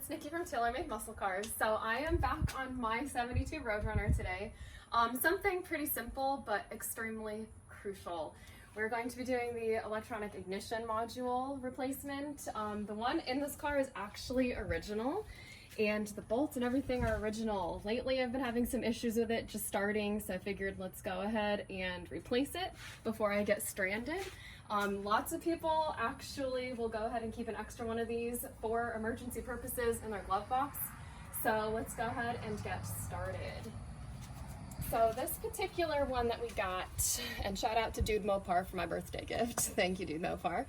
it's Nikki from Taylor Made Muscle Cars. So I am back on my 72 Roadrunner today. Something pretty simple but extremely crucial. We're going to be doing the electronic ignition module replacement. The one in this car is actually original, and the bolts and everything are original. Lately I've been having some issues with it just starting, so I figured let's go ahead and replace it before I get stranded. Lots of people actually will go ahead and keep an extra one of these for emergency purposes in their glove box. So let's go ahead and get started. So this particular one that we got, and shout out to Dude Mopar for my birthday gift. Thank you, Dude Mopar.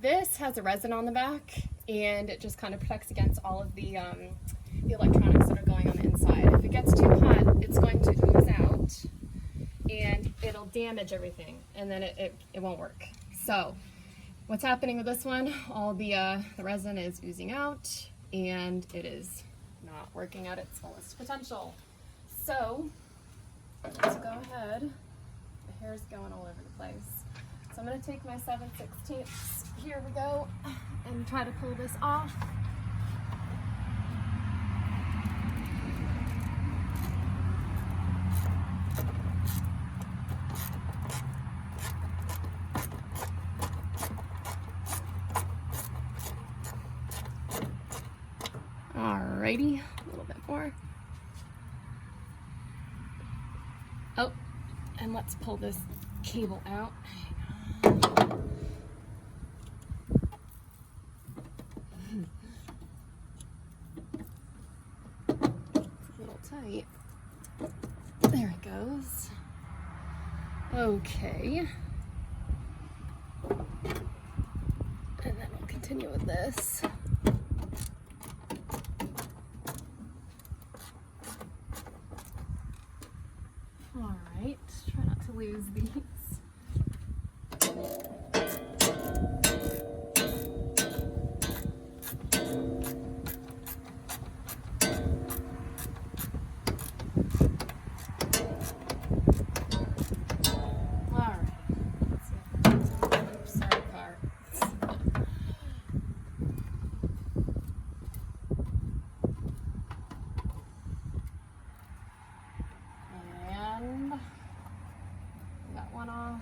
This has a resin on the back, and it just kind of protects against all of the electronics that are going on the inside. If it gets too hot, it's going to ooze out, and it'll damage everything, and then it won't work. So what's happening with this one, all the resin is oozing out, and it is not working at its fullest potential. So let's go ahead, the hair's going all over the place. So I'm going to take my 7/16, here we go, and try to pull this off. Alrighty, a little bit more. Oh, and let's pull this cable out. Hang on. It's a little tight. There it goes. Okay. And then we'll continue with this. Alright, try not to lose these. Alright, let's see if I can oops, sorry, car. Got one off.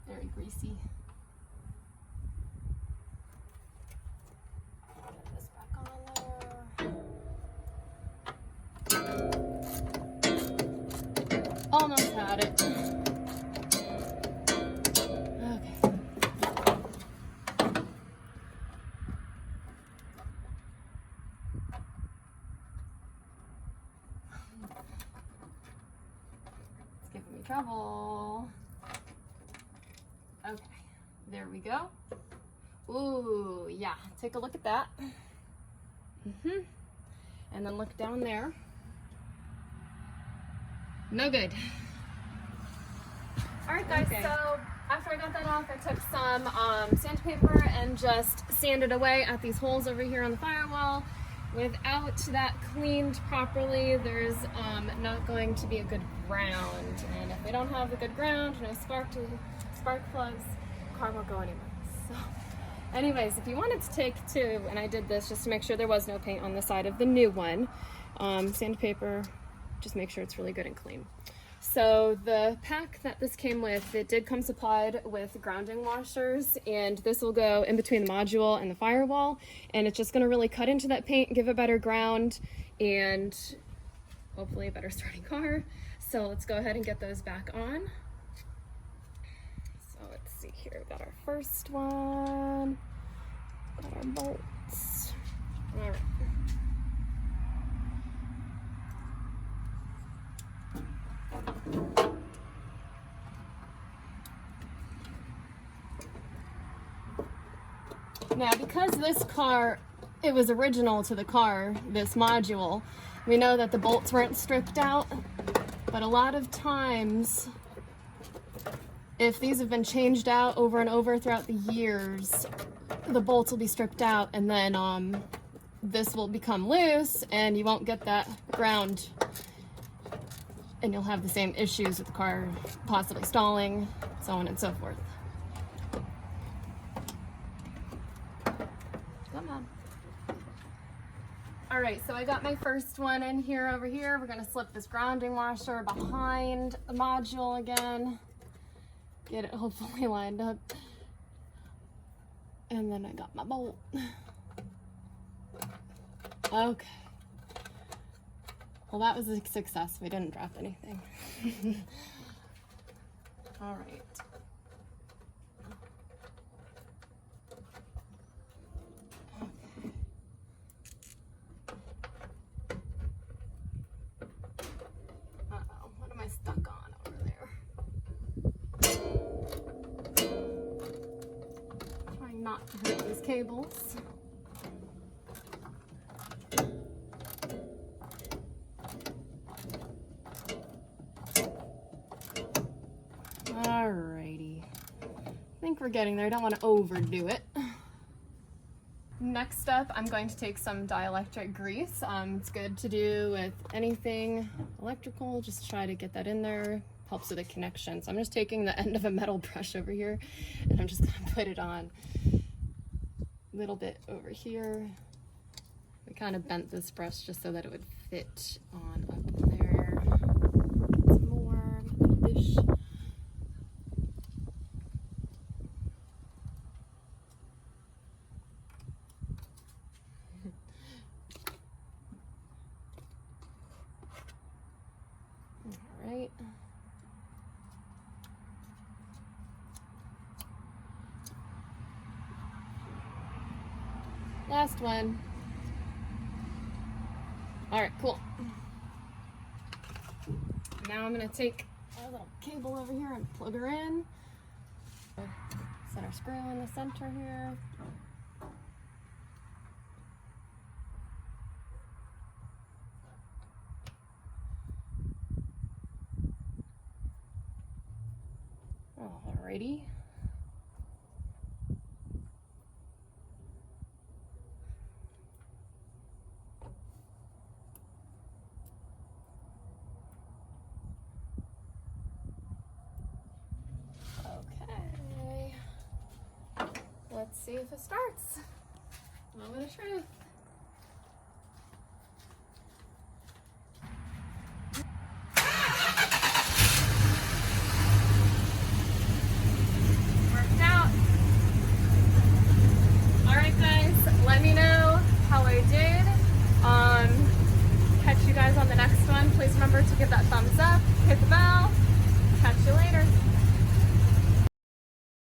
Very greasy. Get this back on there. Almost had it. Okay. It's giving me trouble. Okay, there we go. Ooh, yeah, take a look at that. And then look down there. No good. All right, guys, okay. So after I got that off, I took some sandpaper and just sanded away at these holes over here on the firewall. Without that cleaned properly, there's not going to be a good ground. And if we don't have a good ground, no spark plugs, the car won't go anywhere. So anyways, if you wanted to take two, and I did this just to make sure there was no paint on the side of the new one, sandpaper, just make sure it's really good and clean. So the pack that this came with, it did come supplied with grounding washers, and this will go in between the module and the firewall, and it's just going to really cut into that paint, give a better ground, and hopefully a better starting car. So let's go ahead and get those back on. So let's see here, we've got our first one, got our bolts. All right. Now, because this car, it was original to the car, this module, we know that the bolts weren't stripped out, but a lot of times, if these have been changed out over and over throughout the years, the bolts will be stripped out, and then this will become loose and you won't get that ground and you'll have the same issues with the car possibly stalling, so on and so forth. Come on. All right, so I got my first one in here over here. We're gonna slip this grounding washer behind the module again. Get it hopefully lined up. And then I got my bolt. Okay. Well, that was a success. We didn't drop anything. All right. Uh-oh, what am I stuck on over there? Trying not to hurt these cables. Alrighty, I think we're getting there. I don't want to overdo it. Next up, I'm going to take some dielectric grease. It's good to do with anything electrical. Just try to get that in there. Helps with the connection. So I'm just taking the end of a metal brush over here, and I'm just going to put it on a little bit over here. We kind of bent this brush just so that it would fit on up there. Get some more dish. Right. Last one. All right, cool. Now I'm gonna take our little cable over here and plug her in. Set our screw in the center here. Alrighty. Okay. Let's see if it starts. Moment of truth.